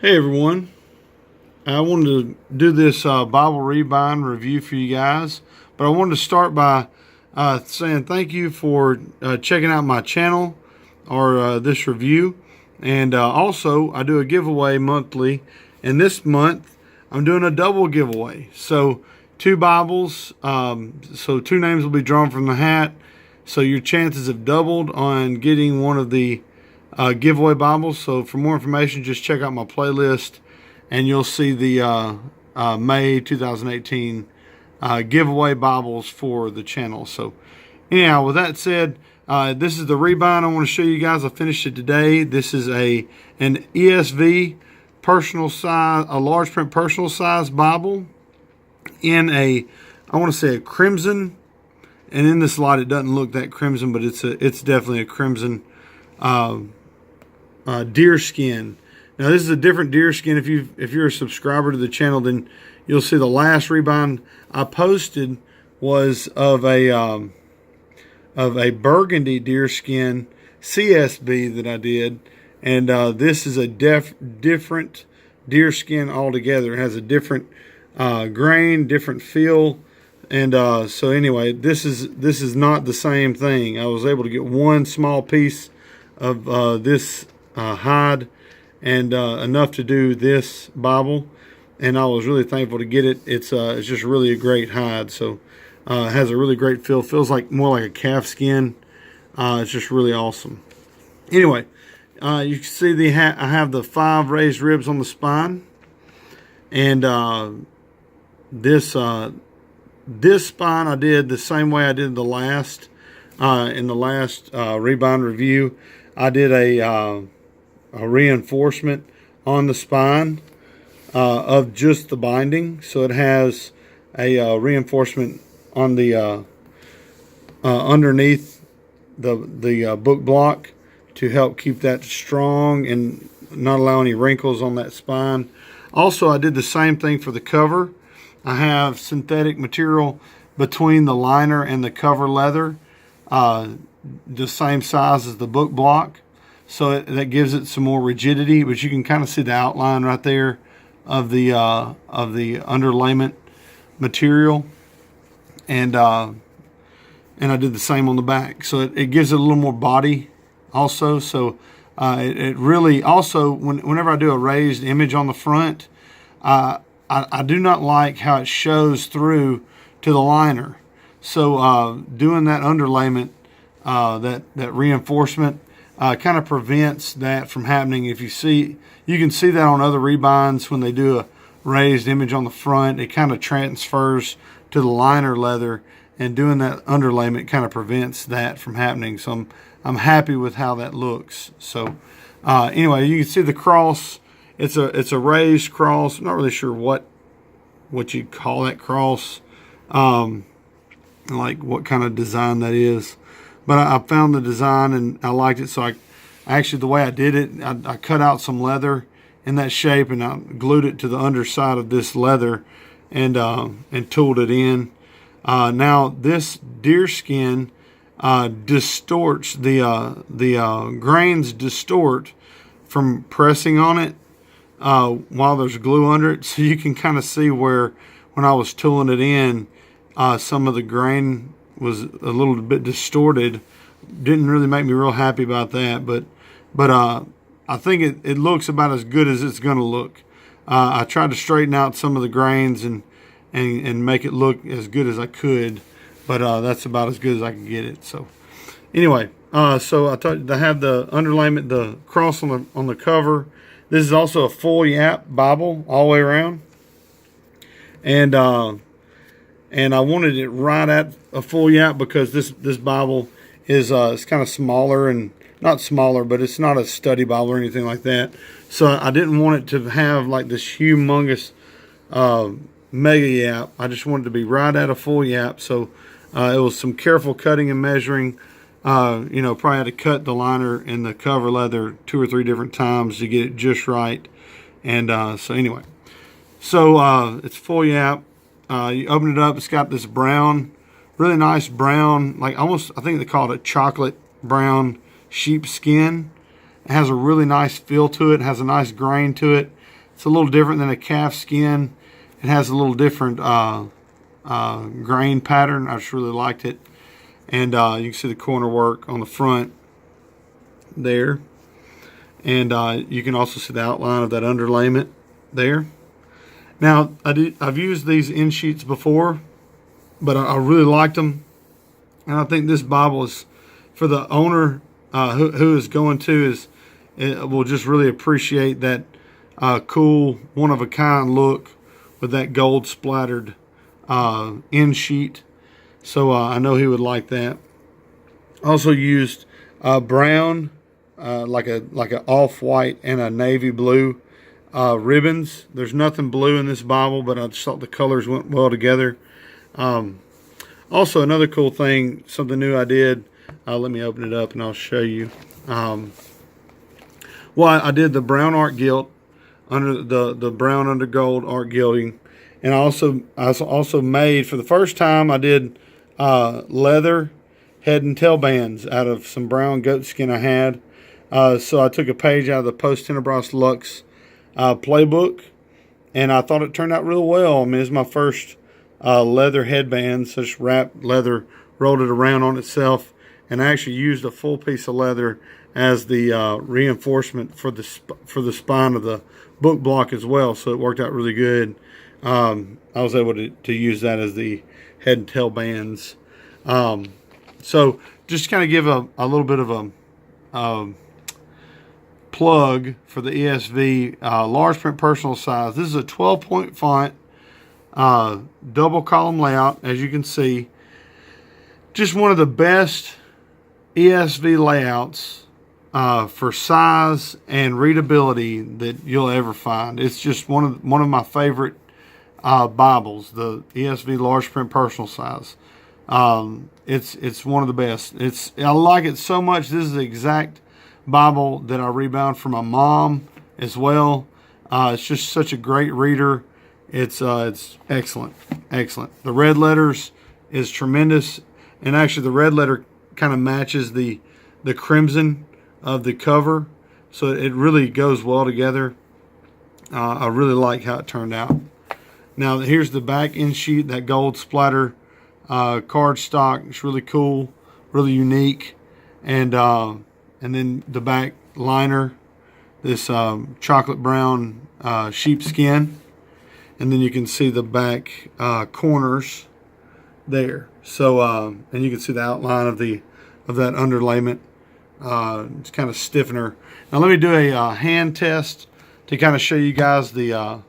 Hey everyone, I wanted to do this Bible Rebind review for you guys, but I wanted to start by saying thank you for checking out my channel or this review. And also, I do a giveaway monthly, and this month I'm doing a double giveaway. So, two Bibles, so two names will be drawn from the hat. So, your chances have doubled on getting one of the giveaway Bibles. So for more information, just check out my playlist and you'll see the May 2018 giveaway Bibles for the channel. So anyhow, with that said, this is the Rebind I want to show you guys. I finished it today. This is an ESV personal size, a large print personal size Bible in I want to say a crimson, and in this light it doesn't look that crimson, but it's definitely a crimson deerskin. Now this is a different deerskin. If you're a subscriber to the channel, then you'll see the last Rebind I posted was of a burgundy deerskin CSB that I did, and this is a different deerskin altogether. It has a different grain, different feel, and so anyway, this is not the same thing. I was able to get one small piece of this hide and enough to do this Bible, and I was really thankful to get it. It's just really a great hide. So it has a really great feel. Feels like more like a calf skin. It's just really awesome. Anyway, you can see the hat. I have the 5 raised ribs on the spine, and this spine I did the same way I did the last in the last Rebind review. I did a reinforcement on the spine of just the binding, so it has a reinforcement on the underneath the book block to help keep that strong and not allow any wrinkles on that spine. Also, I did the same thing for the cover. I have synthetic material between the liner and the cover leather, the same size as the book block. So that gives it some more rigidity, but you can kind of see the outline right there of the underlayment material, and I did the same on the back. So it gives it a little more body also. So it really also whenever I do a raised image on the front, I do not like how it shows through to the liner. So doing that underlayment, that reinforcement, kind of prevents that from happening. If you can see that on other rebinds when they do a raised image on the front, it kind of transfers to the liner leather, and doing that underlayment kind of prevents that from happening. So I'm happy with how that looks. So anyway, you can see the cross. It's a raised cross. I'm not really sure what you'd call that cross, like what kind of design that is. But I found the design and I liked it, so I actually, the way I did it, I cut out some leather in that shape and I glued it to the underside of this leather and tooled it in. Now this deerskin distorts, the grains distort from pressing on it while there's glue under it, so you can kind of see where when I was tooling it in, some of the grain was a little bit distorted. Didn't really make me real happy about that, but I think it looks about as good as it's going to look. I tried to straighten out some of the grains and make it look as good as I could, but that's about as good as I can get it. So anyway, so I have the underlayment, the cross on the cover. This is also a full yap Bible all the way around, and I wanted it right at a full yap because this Bible is it's kind of smaller, and not smaller, but it's not a study Bible or anything like that. So I didn't want it to have like this humongous mega yap. I just wanted it to be right at a full yap. So it was some careful cutting and measuring. Probably had to cut the liner and the cover leather 2 or 3 different times to get it just right. And so anyway, so it's full yap. You open it up, it's got this brown, really nice brown, like almost, I think they call it a chocolate brown sheep skin. It has a really nice feel to it, has a nice grain to it. It's a little different than a calf skin. It has a little different grain pattern. I just really liked it. And you can see the corner work on the front there. And you can also see the outline of that underlayment there. Now, I've used these in sheets before, but I really liked them. And I think this Bible is, for the owner who is going to, will just really appreciate that cool, one-of-a-kind look with that gold splattered end sheet. So I know he would like that. Also used brown, like a off-white and a navy blue ribbons. There's nothing blue in this Bible, but I just thought the colors went well together. Also, another cool thing, something new I did. Let me open it up and I'll show you. Well, I did the brown art gilt under the brown under gold art gilding, and I also made, for the first time, I did leather head and tail bands out of some brown goat skin I had. So I took a page out of the Post Tenebras Lux playbook, and I thought it turned out real well. I mean, it's my first leather headbands. Just wrapped leather, rolled it around on itself, and I actually used a full piece of leather as the reinforcement for the spine of the book block as well. So it worked out really good. I was able to use that as the head and tail bands. So just kind of give a little bit of a plug for the ESV large print personal size. This is a 12-point font, double column layout, as you can see. Just one of the best ESV layouts for size and readability that you'll ever find. It's just one of my favorite Bibles, the ESV large print personal size. It's one of the best. I like it so much. This is the exact Bible that I rebound for my mom as well. It's just such a great reader. It's excellent. The red letters is tremendous, and actually the red letter kind of matches the crimson of the cover, so it really goes well together. I really like how it turned out. Now here's the back end sheet, that gold splatter cardstock. It's really cool, really unique, and then the back liner, this chocolate brown sheepskin, and then you can see the back corners there. So and you can see the outline of that underlayment. It's kind of stiffener. Now let me do a hand test to kind of show you guys the.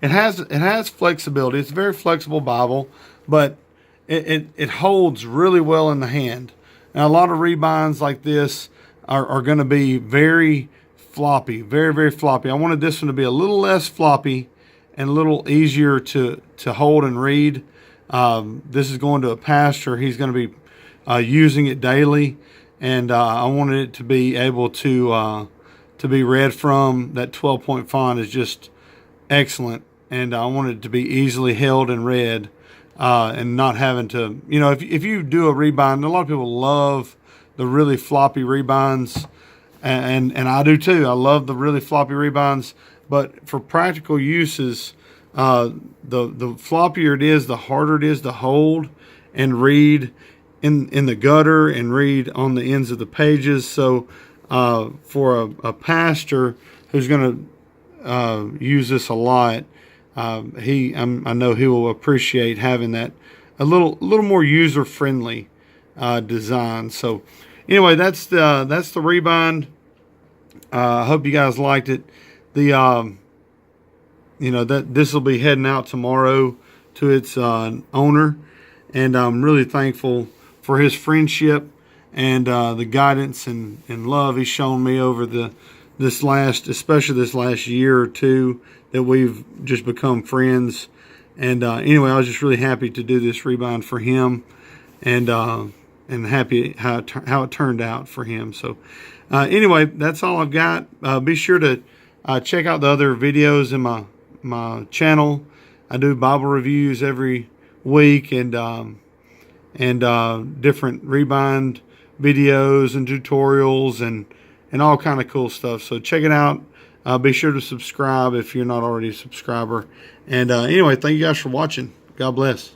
It has flexibility. It's a very flexible Bible, but it holds really well in the hand. Now a lot of rebinds like this are going to be very floppy, very, very floppy. I wanted this one to be a little less floppy and a little easier to hold and read. This is going to a pastor. He's going to be using it daily, and I wanted it to be able to be read from. That 12-point font is just excellent, and I wanted it to be easily held and read, and not having to, if you do a rebind, a lot of people love the really floppy rebinds, and I do too. I love the really floppy rebinds, but for practical uses, the floppier it is, the harder it is to hold and read in the gutter and read on the ends of the pages. So for a pastor who's going to use this a lot, I know he will appreciate having that a little more user friendly design. So anyway, that's the Rebind. I hope you guys liked it. That this will be heading out tomorrow to its owner, and I'm really thankful for his friendship and the guidance and love he's shown me over especially this last year or two that we've just become friends. And anyway, I was just really happy to do this rebind for him, and happy how it turned out for him. So anyway, that's all I've got. Be sure to check out the other videos in my channel. I do Bible reviews every week, and different rebind videos and tutorials and all kind of cool stuff. So check it out. Be sure to subscribe if you're not already a subscriber. And anyway, thank you guys for watching. God bless.